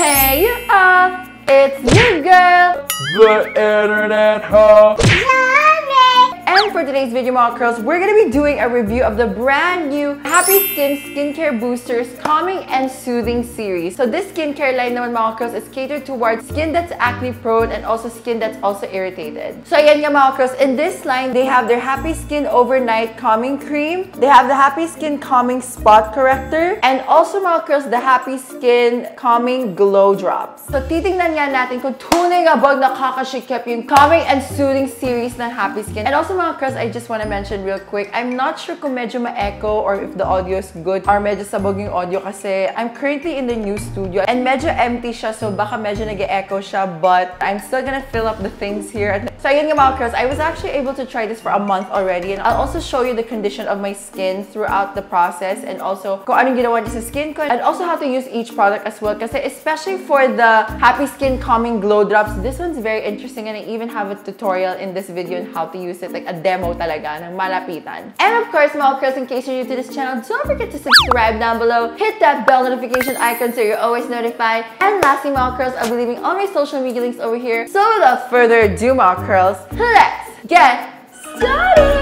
Hey, it's your girl, the internet hoe. And for today's video, mga curls, we're gonna be doing a review of the brand new Happy Skin Skincare Boosters Calming and Soothing series. So this skincare line naman, mga curls, is catered towards skin that's acne prone and also skin that's also irritated. So ayan nga, mga curls, in this line, they have their Happy Skin Overnight Calming Cream. They have the Happy Skin Calming Spot Corrector. And also, mga curls, the Happy Skin Calming Glow Drops. So titingnan nga natin kung tunay nga bang nakakashikep yung Calming and Soothing series ng Happy Skin. And also, mga curls, I just want to mention real quick, I'm not sure kung medyo ma-echo or if the audio is good or medyo sabog yung audio kasi I'm currently in the new studio and medyo empty siya, so baka medyo nag-echo siya, but I'm still gonna fill up the things here. So ayun nga, mga curls, I was actually able to try this for a month already, and I'll also show you the condition of my skin throughout the process and also kung anong ginawa niya sa skin ko and also how to use each product as well kasi especially for the Happy Skin Calming Glow Drops, this one's very interesting and I even have a tutorial in this video on how to use it, like a demo talaga ng malapitan. And of course, mga curls, in case you're new to this channel, don't forget to subscribe down below, hit that bell notification icon so you're always notified. And lastly, mga curls, I'll be leaving all my social media links over here. So without further ado, mga curls, let's get started!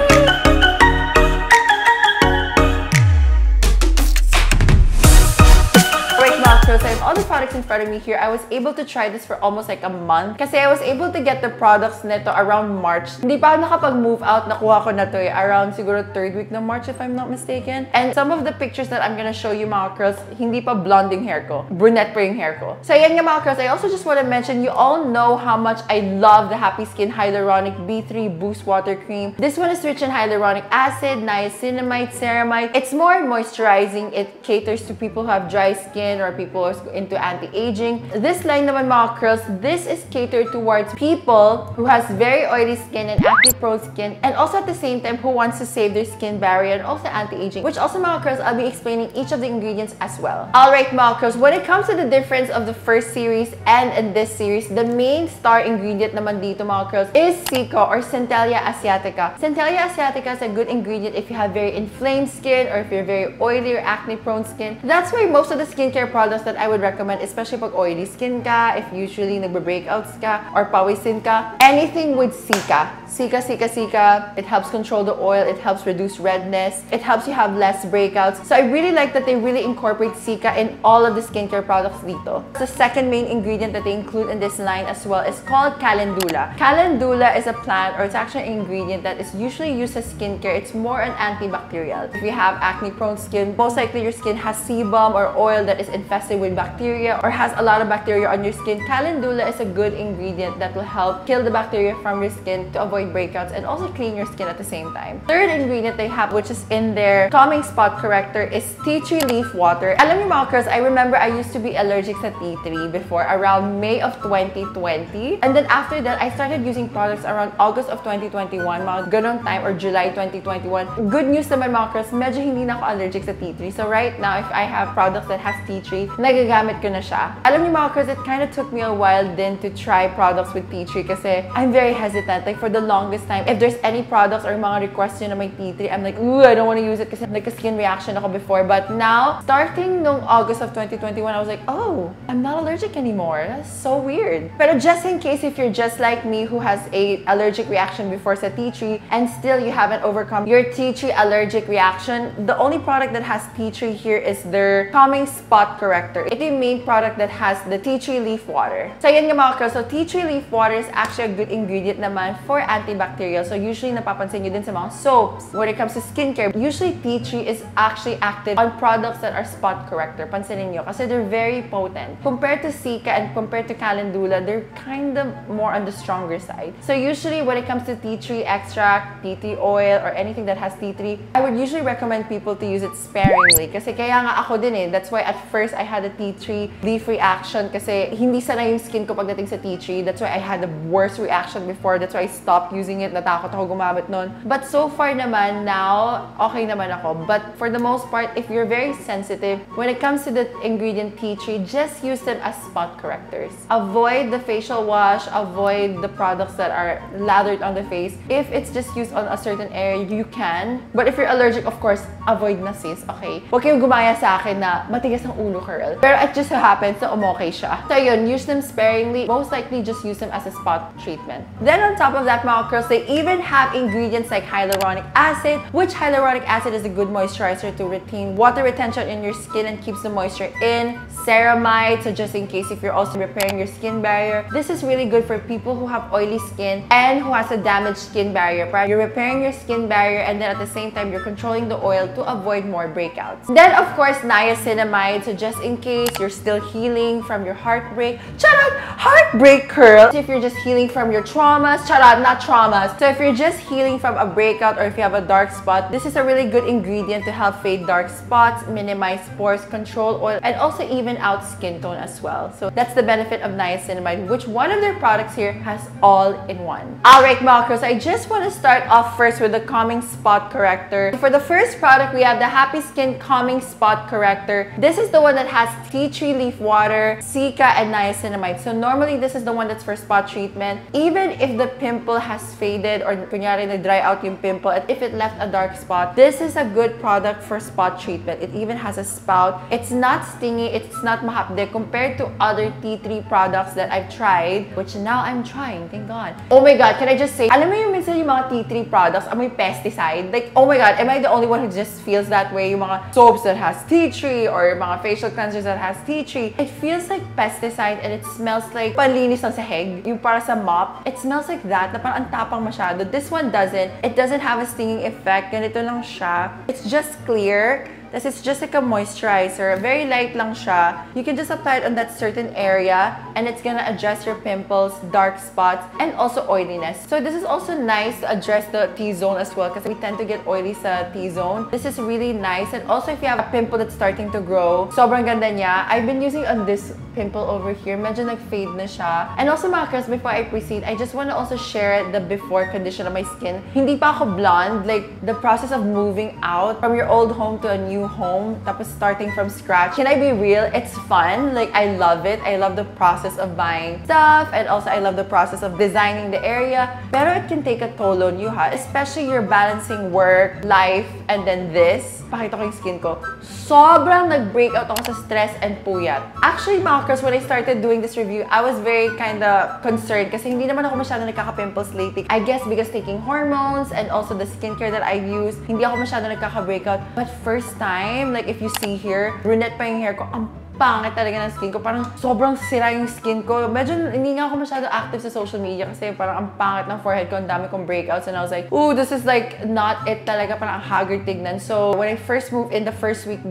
So I have all the products in front of me here. I was able to try this for almost like a month kasi I was able to get the products nito around March. Hindi pa ako nakapag-move out. Nakuha ko na to around siguro 3rd week ng March if I'm not mistaken. And some of the pictures that I'm gonna show you, mga curls, hindi pa blonding hair ko. Brunette pa yung hair ko. So ayan nga, mga curls, I also just want to mention, you all know how much I love the Happy Skin Hyaluronic B3 Boost Water Cream. This one is rich in hyaluronic acid, niacinamide, ceramide. It's more moisturizing. It caters to people who have dry skin or people into anti-aging. This line naman, mga curls, this is catered towards people who has very oily skin and acne-prone skin, and also at the same time who wants to save their skin barrier and also anti-aging, which also, mga curls, I'll be explaining each of the ingredients as well. Alright, mga curls, when it comes to the difference of the first series and in this series, the main star ingredient naman dito, mga curls, is Cica or Centella asiatica. Centella asiatica is a good ingredient if you have very inflamed skin or if you're very oily or acne-prone skin. That's why most of the skincare products that I would recommend, especially pag oily skin ka, if usually nagbe-breakouts ka or pawisin ka, anything with Cica. Cica, it helps control the oil, it helps reduce redness, it helps you have less breakouts. So I really like that they really incorporate Cica in all of the skincare products dito. The second main ingredient that they include in this line as well is called calendula. Calendula is a plant, or it's actually an ingredient that is usually used as skincare. It's more an antibacterial. If you have acne-prone skin, most likely your skin has sebum or oil that is infested with bacteria or has a lot of bacteria on your skin. Calendula is a good ingredient that will help kill the bacteria from your skin to avoid breakouts and also clean your skin at the same time. Third ingredient they have, which is in their Calming Spot Corrector, is tea tree leaf water. Alam niyo, mga curls, I remember I used to be allergic sa tea tree before around May of 2020. And then after that, I started using products around August of 2021, mga ganong time, or July 2021. Good news naman, mga curls, medyo hindi na ako allergic sa tea tree. So right now, if I have products that has tea tree, nagagamit ko na siya. Alam niyo, mga curls, it kind of took me a while then to try products with tea tree kasi I'm very hesitant. Like for the longest time, if there's any products or mga requests yun na may tea tree, I'm like, ooh, I don't want to use it kasi like a skin reaction ako before. But now, starting nung August of 2021, I was like, oh, I'm not allergic anymore. That's so weird. Pero just in case if you're just like me who has a allergic reaction before sa tea tree and still you haven't overcome your tea tree allergic reaction, the only product that has tea tree here is their Calming Spot Corrector. Ito yung main product that has the tea tree leaf water. So yan nga, mga curls, so tea tree leaf water is actually a good ingredient naman for antibacterial. So usually napapansin nyo din sa mga soaps. When it comes to skincare, usually tea tree is actually active on products that are spot corrector. Pansinin nyo kasi they're very potent. Compared to Cica and compared to calendula, they're kind of more on the stronger side. So usually when it comes to tea tree extract, tea tree oil, or anything that has tea tree, I would usually recommend people to use it sparingly. Kasi kaya nga ako din that's why at first I had a tea tree leaf reaction kasi hindi sanay yung skin ko pagdating sa tea tree. That's why I had the worst reaction before. That's why I stopped using it. Natakot ako gumamit nun. But so far naman, now, okay naman ako. But for the most part, if you're very sensitive, when it comes to the ingredient tea tree, just use them as spot correctors. Avoid the facial wash, avoid the products that are lathered on the face. If it's just used on a certain area, you can. But if you're allergic, of course, avoid na sis, okay? Huwag kayong gumaya sa akin na matigas ang ulo curl. Pero it just so happens na umokay siya. So yun, use them sparingly. Most likely, just use them as a spot treatment. Then on top of that, mga curls, they even have ingredients like hyaluronic acid, which hyaluronic acid is a good moisturizer to retain water retention in your skin and keeps the moisture in. Ceramide, so just in case if you're also repairing your skin barrier. This is really good for people who have oily skin and who has a damaged skin barrier. You're repairing your skin barrier and then at the same time, you're controlling the oil to avoid more breakouts. Then, of course, niacinamide, so just in case you're still healing from your heartbreak. Charot! Heartbreak curl! If you're just healing from your traumas, charot, not traumas. So if you're just healing from a breakout or if you have a dark spot, this is a really good ingredient to help fade dark spots, minimize pores, control oil, and also even out skin tone as well. So that's the benefit of niacinamide, which one of their products here has all in one. Alright, mga curls, I just want to start off first with the Calming Spot Corrector. For the first product, we have the Happy Skin Calming Spot Corrector. This is the one that has tea tree leaf water, cica, and niacinamide. So normally, this is the one that's for spot treatment. Even if the pimple has faded or kunyari na-dry out yung pimple, and if it left a dark spot, this is a good product for spot treatment. It even has a spout. It's not stingy. It's not mahapde compared to other tea tree products that I've tried, which now I'm trying, thank God. Oh my God, can I just say, alam mo yung minsan yung mga tea tree products, amoy pesticide? Like, oh my God, am I the only one who just feels that way? Yung mga soaps that has tea tree or mga facial cleansers that has tea tree, it feels like pesticide and it smells like panlinis ng sahig. Yung para sa mop, it smells like that, na parang ang tapang masyado. This one doesn't. It doesn't have a stinging effect. Ganito lang siya. It's just clear. This is just like a moisturizer. Very light lang siya. You can just apply it on that certain area and it's gonna address your pimples, dark spots, and also oiliness. So this is also nice to address the T-zone as well because we tend to get oily sa T-zone. This is really nice. And also if you have a pimple that's starting to grow, sobrang ganda niya. I've been using on this pimple over here. Medyo nag-fade na siya. And also mga curls, before I proceed, I just want to also share the before condition of my skin. Hindi pa ako blonde. Like the process of moving out from your old home to a new home, tapos starting from scratch. Can I be real? It's fun. Like, I love it. I love the process of buying stuff, and also I love the process of designing the area. Pero it can take a toll on you, ha? Especially you're balancing work, life, and then this. Pakita ko yung skin ko. Sobrang nag-breakout ako sa stress and puyat. Actually, mga curls, when I started doing this review, I was very kinda concerned kasi hindi naman ako masyado nagkaka-pimples lately. I guess because taking hormones and also the skincare that I use, hindi ako masyado nagkaka-breakout. But first time, like if you see here, brunette pa yung hair ko, ang pangit talaga ng skin ko. Parang sobrang sira yung skin ko. Medyo hindi nga ako masyado active sa social media kasi parang ang pangit ng forehead ko. Ang dami kong breakouts. And I was like, ooh, this is like not it talaga. Parang ang haggard tignan. So, when I first moved in the first week,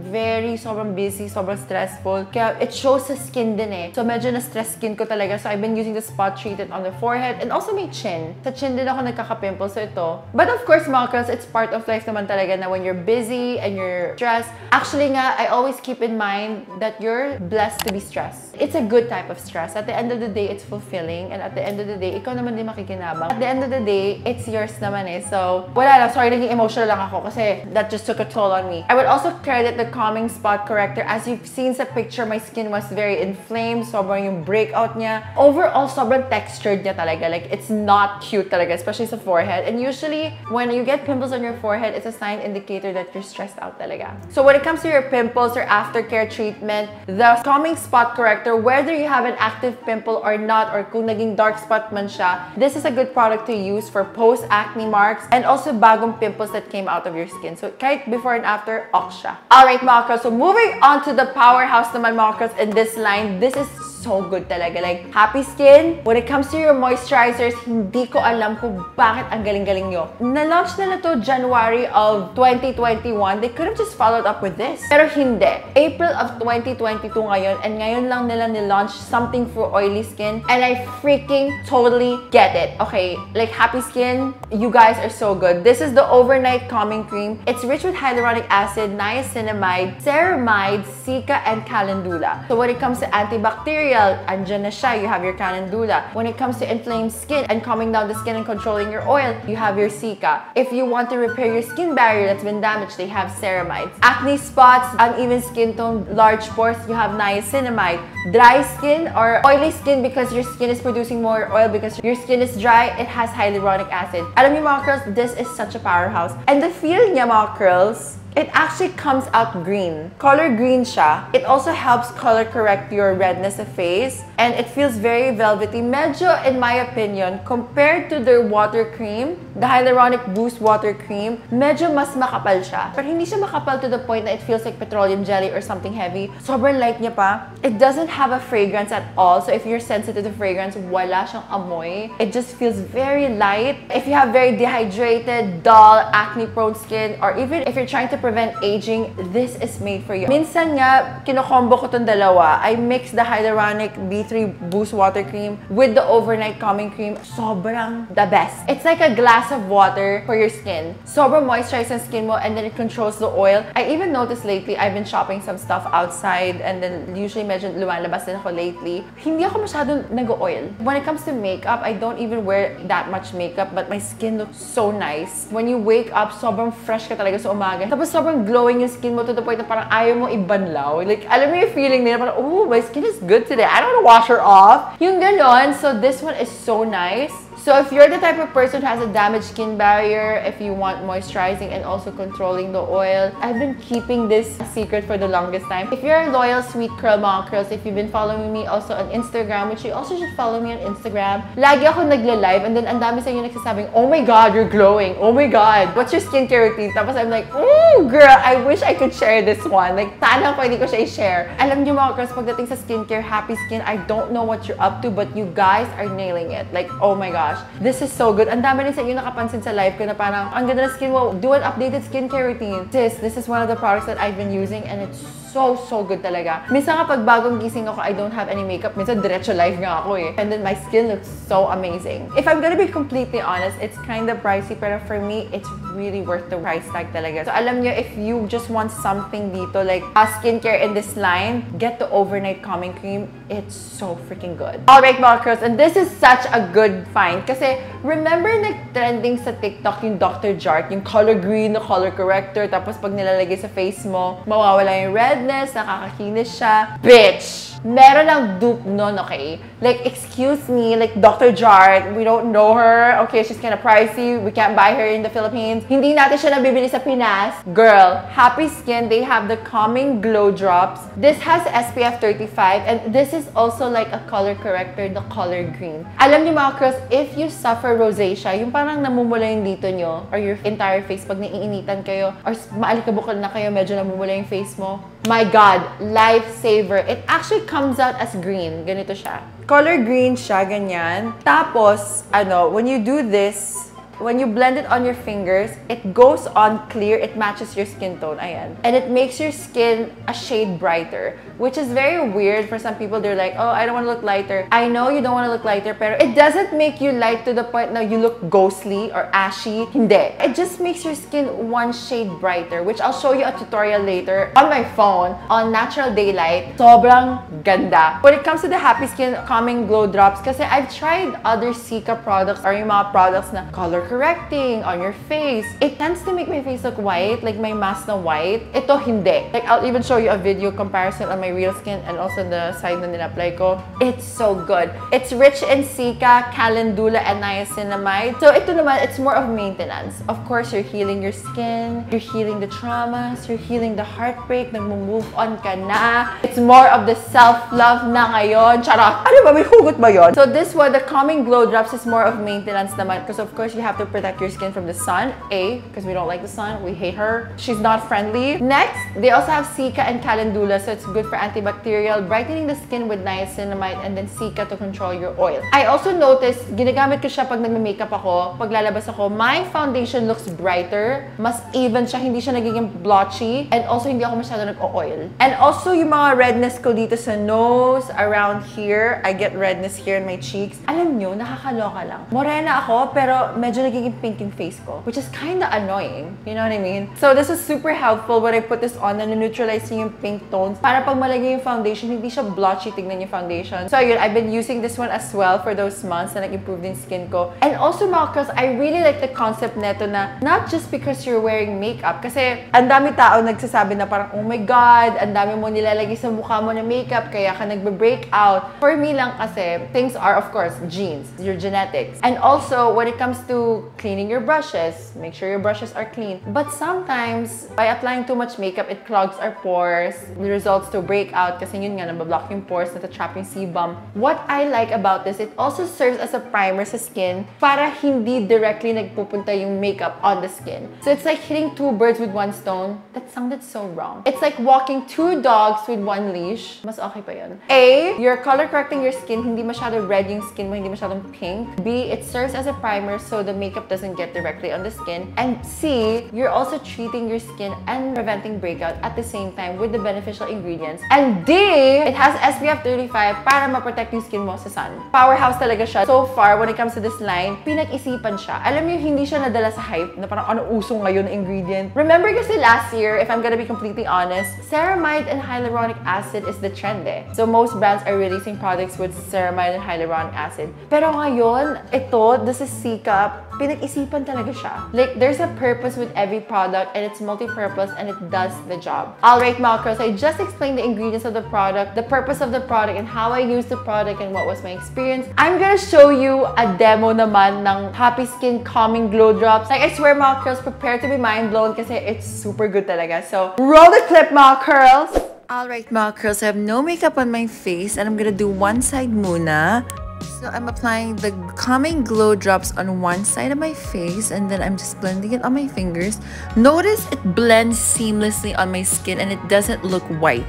sobrang busy, sobrang stressful. Kaya it shows sa skin din eh. So, medyo na-stress skin ko talaga. So, I've been using the spot treated on the forehead and also my chin. Sa chin din ako nagkaka-pimple. So, ito. But of course, mga girls, it's part of life naman talaga na when you're busy and you're stressed. Actually nga, I always keep in mind that you're blessed to be stressed. It's a good type of stress. At the end of the day, it's fulfilling. And at the end of the day, ikaw naman din makikinabang. At the end of the day, it's yours naman eh. So, wala lang. Sorry, naging emotional lang ako kasi that just took a toll on me. I would also credit the Calming Spot Corrector. As you've seen sa picture, my skin was very inflamed. Sobrang yung breakout niya. Overall, sobrang textured niya talaga. Like, it's not cute talaga, especially sa forehead. And usually, when you get pimples on your forehead, it's a sign indicator that you're stressed out talaga. So, when it comes to your pimples or aftercare treatment, the Calming Spot Corrector, whether you have an active pimple or not, or kung naging dark spot man siya, this is a good product to use for post-acne marks and also bagong pimples that came out of your skin. So, kahit before and after, ok siya. Alright, mga girls. So, moving on to the powerhouse naman, mga girls, in this line. This is so good talaga. Like, Happy Skin, when it comes to your moisturizers, hindi ko alam kung bakit ang galing-galing nyo. Na-launch nila to January of 2021. They could have just followed up with this. Pero hindi. April of 2022 ngayon, and ngayon lang nila ni-launch something for oily skin, and I freaking totally get it. Okay, like Happy Skin, you guys are so good. This is the Overnight Calming Cream. It's rich with hyaluronic acid, niacinamide, ceramide, cica, and calendula. So when it comes to antibacterial, andyan na siya. You have your calendula. When it comes to inflamed skin and calming down the skin and controlling your oil, you have your cica. If you want to repair your skin barrier that's been damaged, they have ceramides. Acne spots, uneven skin tone, large pores, you have niacinamide. Dry skin or oily skin because your skin is producing more oil because your skin is dry, it has hyaluronic acid. Alam niyo mga curls, this is such a powerhouse. And the feel niya mga curls, it actually comes out green. Color green siya. It also helps color correct your redness of face. And it feels very velvety. Medyo, in my opinion, compared to their water cream, the Hyaluronic Boost Water Cream, medyo mas makapal siya. Pero hindi siya makapal to the point na it feels like petroleum jelly or something heavy. Sobrang light niya pa. It doesn't have a fragrance at all. So if you're sensitive to fragrance, wala siyang amoy. It just feels very light. If you have very dehydrated, dull, acne-prone skin, or even if you're trying to prevent aging, this is made for you. Minsan nga, kinokombo ko tong dalawa. I mix the Hyaluronic B3 Boost Water Cream with the Overnight Calming Cream. Sobrang the best. It's like a glass of water for your skin. Sobrang moisturize ang skin mo and then it controls the oil. I even noticed lately, I've been shopping some stuff outside and then usually medyo lumalabas din ako lately. Hindi ako masyadong nag-oil. When it comes to makeup, I don't even wear that much makeup but my skin looks so nice. When you wake up, sobrang fresh ka talaga sa umaga. Tapos sobrang glowing yung skin mo to the point na parang ayaw mo ibanlaw. Like, alam mo yung feeling nila, parang, oh, my skin is good today. I don't want to wash her off. Yung ganon. So this one is so nice. So if you're the type of person who has a damaged skin barrier, if you want moisturizing and also controlling the oil, I've been keeping this a secret for the longest time. If you're a loyal Sweet Curl Mga Curls, if you've been following me also on Instagram, which you also should follow me on Instagram, lagi ako nagla-live and then ang dami sa inyo nagsasabing, oh my God, you're glowing. Oh my God, what's your skincare routine? Tapos I'm like, ooh, girl, I wish I could share this one. Like, sana pwede ko siya i-share. Alam niyo mga girls, pagdating sa skincare, happy skin, I don't know what you're up to, but you guys are nailing it. Like, oh my gosh. This is so good. Ang dami rin sa inyo nakapansin sa live ko na parang, ang ganda ng skin mo, do an updated skincare routine. This is one of the products that I've been using and it's so good talaga. Minsan kapag bagong gising ako, I don't have any makeup. Minsan diretso live nga ako eh. And then my skin looks so amazing. If I'm gonna be completely honest, it's kind of pricey, pero for me, it's really worth the price tag talaga. So alam nyo, if you just want something dito, like a skincare in this line, get the Overnight Calming Cream. It's so freaking good. Alright mga curls, and this is such a good find. Kasi remember nag-trending sa TikTok yung Dr. Jart, yung color green na color corrector, tapos pag nilalagay sa face mo, mawawala yung redness, nakakakinis siya. Bitch! Meron lang dupe nun, okay? Like, excuse me, like Dr. Jart, we don't know her. Okay, she's kind of pricey. We can't buy her in the Philippines. Hindi natin siya nabibili sa Pinas. Girl, Happy Skin, they have the Calming Glow Drops. This has SPF 35 and this is also like a color corrector, the color green. Alam niyo mga girls, if you suffer rosacea, yung parang namumula yung dito nyo or your entire face pag naiinitan kayo or maalikabukal na kayo, medyo namumula yung face mo. My God, lifesaver. It actually comes out as green. Ganito siya. Color green siya, ganyan. Tapos, when you do this, when you blend it on your fingers, it goes on clear. It matches your skin tone. Ayan. And it makes your skin a shade brighter, which is very weird for some people. They're like, oh, I don't want to look lighter. I know you don't want to look lighter, pero it doesn't make you light to the point now you look ghostly or ashy. Hindi. It just makes your skin one shade brighter, which I'll show you a tutorial later on my phone on natural daylight. Sobrang ganda. When it comes to the Happy Skin Calming Glow Drops, kasi I've tried other Sika products or yung mga products na color correcting on your face. It tends to make my face look white, like my mask na white. Ito hindi. Like, I'll even show you a video comparison on my real skin and also the side na nina-apply ko. It's so good. It's rich in Sika, calendula, and niacinamide. So ito naman, it's more of maintenance. Of course, you're healing your skin, you're healing the traumas, you're healing the heartbreak, nag-move on ka na. It's more of the self-love na ngayon. Charot! Ano ba? May hugot ba yun? So this one, the Calming Glow Drops is more of maintenance naman because of course, you have to protect your skin from the sun. Because we don't like the sun. We hate her. She's not friendly. Next, they also have Sika and Calendula. So it's good for antibacterial, brightening the skin with niacinamide, and then Sika to control your oil. I also noticed, ginagamit ko siya pag nagme-makeup ako, pag lalabas ako, my foundation looks brighter. Mas even siya, hindi siya nagiging blotchy. And also, hindi ako masyado nag-oil. And also, yung mga redness ko dito sa nose, around here, I get redness here in my cheeks. Alam nyo, nakakaloka lang. Morena ako, pero medyo nagiging pink yung face ko, which is kinda annoying. You know what I mean? So this is super helpful when I put this on na neutralize yung pink tones para pag malagay yung foundation, hindi siya blotchy. Tignan yung foundation. So yun, I've been using this one as well for those months na nag-improve din skin ko. And also mga girls, I really like the concept neto na not just because you're wearing makeup. Kasi ang dami tao nagsasabi na parang, oh my God, ang dami mo nilalagay sa mukha mo na makeup, kaya ka nagbe-breakout. For me lang kasi, things are, of course, genes, your genetics. And also, when it comes to cleaning your brushes, make sure your brushes are clean. But sometimes, by applying too much makeup, it clogs our pores. It results to breakout kasi yun nga, nabablock yung pores, natatrap yung sebum. What I like about this, it also serves as a primer sa skin para hindi directly nagpupunta yung makeup on the skin. So it's like hitting two birds with one stone. That sounded so wrong. It's like walking two dogs with one leash. Mas okay pa yun. A, you're color correcting your skin, hindi masyado red yung skin mo, hindi masyadong pink. B, it serves as a primer so the makeup doesn't get directly on the skin. And C, you're also treating your skin and preventing breakout at the same time with the beneficial ingredients. And D, it has SPF 35 para ma-protect yung skin mo sa sun. Powerhouse talaga siya. So far, when it comes to this line, pinag-isipan siya. Alam niyo, hindi siya nadala sa hype na parang ano uso ngayon na ingredient. Remember kasi last year, if I'm gonna be completely honest, ceramide and hyaluronic acid is the trend eh. So most brands are releasing products with ceramide and hyaluronic acid. Pero ngayon, ito, this is C-Cup, pinag-isipan talaga siya. Like, there's a purpose with every product and it's multi-purpose and it does the job. Alright, Malakasan, I just explained the ingredients of the product, the purpose of the product, and how I used the product and what was my experience. I'm gonna show you a demo naman ng Happy Skin Calming Glow Drops. Like, I swear, Malakasans, prepare to be mind-blown kasi it's super good talaga. So, roll the clip, Malakasans! Alright, Malakasans, I have no makeup on my face and I'm gonna do one side muna. So I'm applying the Calming Glow Drops on one side of my face and then I'm just blending it on my fingers. Notice it blends seamlessly on my skin and it doesn't look white.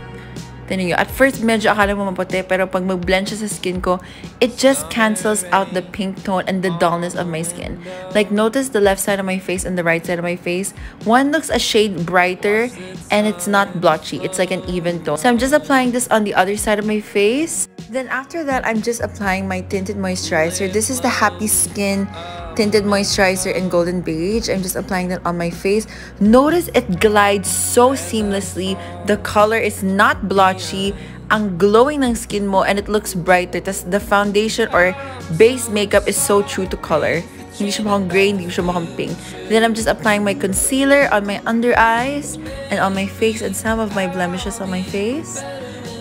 Tignan nyo. At first, medyo akala mo maputi, pero pag mag-blend siya sa skin ko, it just cancels out the pink tone and the dullness of my skin. Like, notice the left side of my face and the right side of my face. One looks a shade brighter and it's not blotchy. It's like an even tone. So I'm just applying this on the other side of my face. Then after that, I'm just applying my tinted moisturizer. This is the Happy Skin Tinted Moisturizer in Golden Beige. I'm just applying that on my face. Notice it glides so seamlessly. The color is not blotchy. Ang glowing ng skin mo and it looks brighter. Tas the foundation or base makeup is so true to color. Hindi siya mukhang gray, hindi siya mukhang pink. Then I'm just applying my concealer on my under eyes and on my face and some of my blemishes on my face.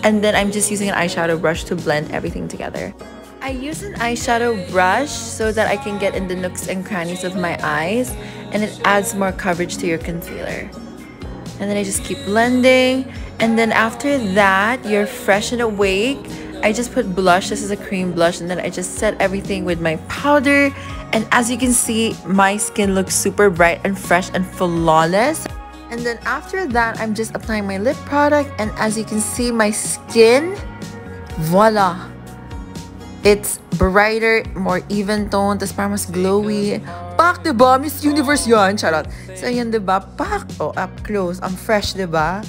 And then I'm just using an eyeshadow brush to blend everything together. I use an eyeshadow brush so that I can get in the nooks and crannies of my eyes and it adds more coverage to your concealer. And then I just keep blending. And then after that, you're fresh and awake. I just put blush. This is a cream blush. And then I just set everything with my powder. And as you can see, my skin looks super bright and fresh and flawless. And then after that, I'm just applying my lip product. And as you can see, my skin, voila! It's brighter, more even tone, tas parang mas glowy. Pak, diba? Miss Universe yan, charot. So, yan, diba? Pak! Oh, up close. I'm fresh, diba?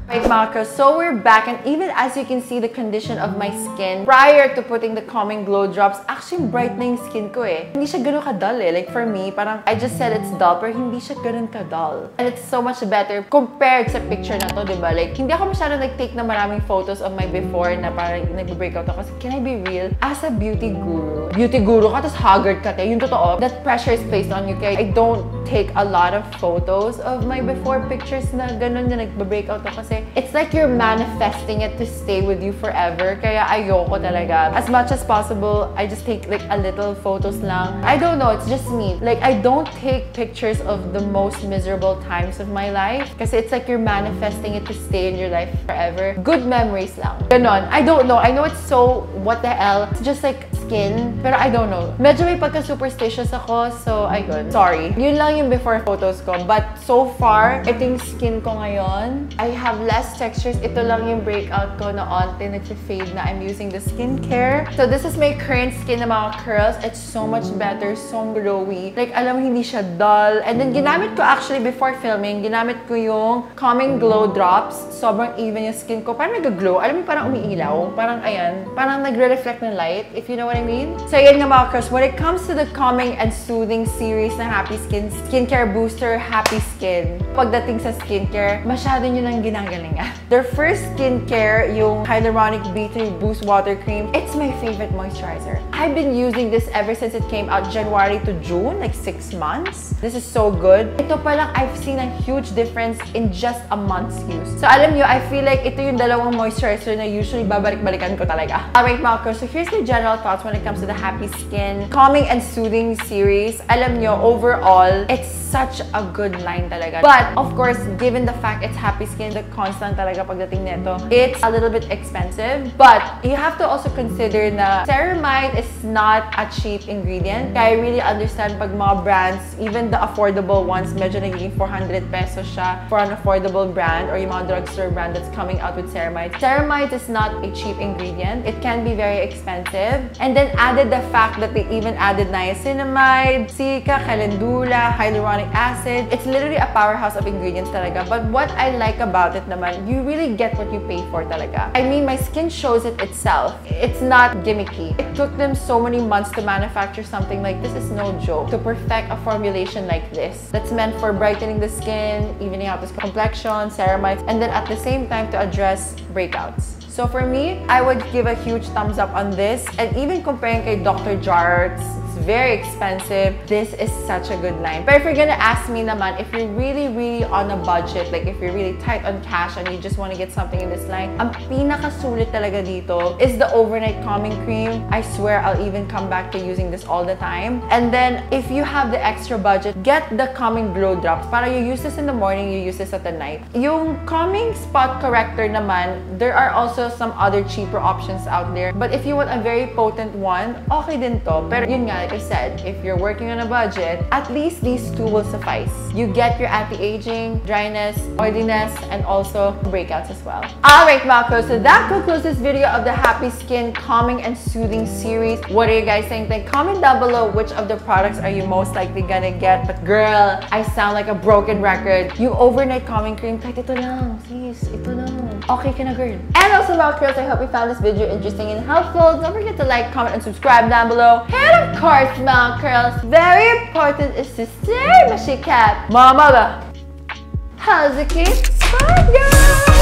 Right, Malakasan, so we're back and even as you can see the condition of my skin prior to putting the Calming Glow Drops, actually bright na yung skin ko eh. Hindi siya ganun ka-dull eh. Like for me, parang I just said it's dull pero hindi siya ganun ka-dull. And it's so much better compared sa picture na to, diba? Like, hindi ako masyadong nag-take na maraming photos of my before na parang nag-breakout ako. Kasi can I be real? As a beauty guru ka, tas haggard ka te. Yung totoo, that pressure is placed on you. Kaya I don't take a lot of photos of my before pictures na ganun na nag-breakout ako kasi it's like you're manifesting it to stay with you forever. Kaya ayoko talaga. As much as possible, I just take like a little photos lang. I don't know, it's just me. Like, I don't take pictures of the most miserable times of my life kasi it's like you're manifesting it to stay in your life forever. Good memories lang. Ganon. I don't know. I know it's so, what the hell? It's just like skin. Pero I don't know. Medyo may pagka-superstitious ako, so ayun. Sorry. Yun lang yung before photos ko. But so far, ito yung skin ko ngayon. I have less textures. Ito lang yung breakout ko na onte, nag-fade na. I'm using the skincare. So this is my current skin na mga curls. It's so much better, so glowy. Like, alam mo, hindi siya dull. And then, ginamit ko actually before filming, ginamit ko yung Calming Glow Drops. Sobrang even yung skin ko. Parang nag-glow. Alam mo, parang umiilaw. Parang, ayan. Parang nagre-reflect ng light, if you know what what I mean? So yan nga mga curls, when it comes to the calming and soothing series na Happy Skin, skincare booster, Happy Skin. Pagdating sa skincare, masyado nyo nang ginagalingan. Their first skincare, yung Hyaluronic B3 Boost Water Cream, it's my favorite moisturizer. I've been using this ever since it came out January to June, like 6 months. This is so good. Ito pa lang, I've seen a huge difference in just a month's use. So alam nyo, I feel like ito yung dalawang moisturizer na usually babalik-balikan ko talaga. Alright mga curls, so here's my general thoughts when it comes to the Happy Skin Calming and Soothing series. Alam nyo, overall, it's such a good line talaga. But, of course, given the fact it's Happy Skin, the constant talaga pagdating nito, it's a little bit expensive. But, you have to also consider na ceramide is not a cheap ingredient. Kaya I really understand pag mga brands, even the affordable ones, medyo nagiging 400 pesos siya for an affordable brand or yung mga drugstore brand that's coming out with ceramide. Ceramide is not a cheap ingredient. It can be very expensive. And then added the fact that they even added niacinamide, cica, calendula, hyaluronic acid. It's literally a powerhouse of ingredients talaga. But what I like about it naman, you really get what you pay for talaga. I mean, my skin shows it itself. It's not gimmicky. It took them so many months to manufacture something like this. Is no joke. To perfect a formulation like this that's meant for brightening the skin, evening out the complexion, ceramides, and then at the same time to address breakouts. So for me, I would give a huge thumbs up on this. And even comparing kay Dr. Jarts, it's very expensive. This is such a good line. But if you're gonna ask me naman, if you're really on a budget, like if you're really tight on cash and you just want to get something in this line, ang pinakasulit talaga dito is the Overnight Calming Cream. I swear I'll even come back to using this all the time. And then, if you have the extra budget, get the Calming Glow Drops. Para you use this in the morning, you use this at the night. Yung Calming Spot Corrector naman, there are also some other cheaper options out there. But if you want a very potent one, okay din to. Pero yun nga, like I said, if you're working on a budget, at least these two will suffice. You get your anti-aging, dryness, oiliness, and also breakouts as well. Alright mga curls, so that concludes this video of the Happy Skin Calming and Soothing series. What are you guys saying? Then comment down below which of the products are you most likely gonna get. But girl, I sound like a broken record. Yung Overnight Calming Cream, kahit ito lang. Sis, ito lang. Okay ka na, girl. And also mga curls, I hope you found this video interesting and helpful. Don't forget to like, comment, and subscribe down below. And of course, mga curls, very important is to stay nakakashikep. Mamaga. How's it keep? Bye, guys!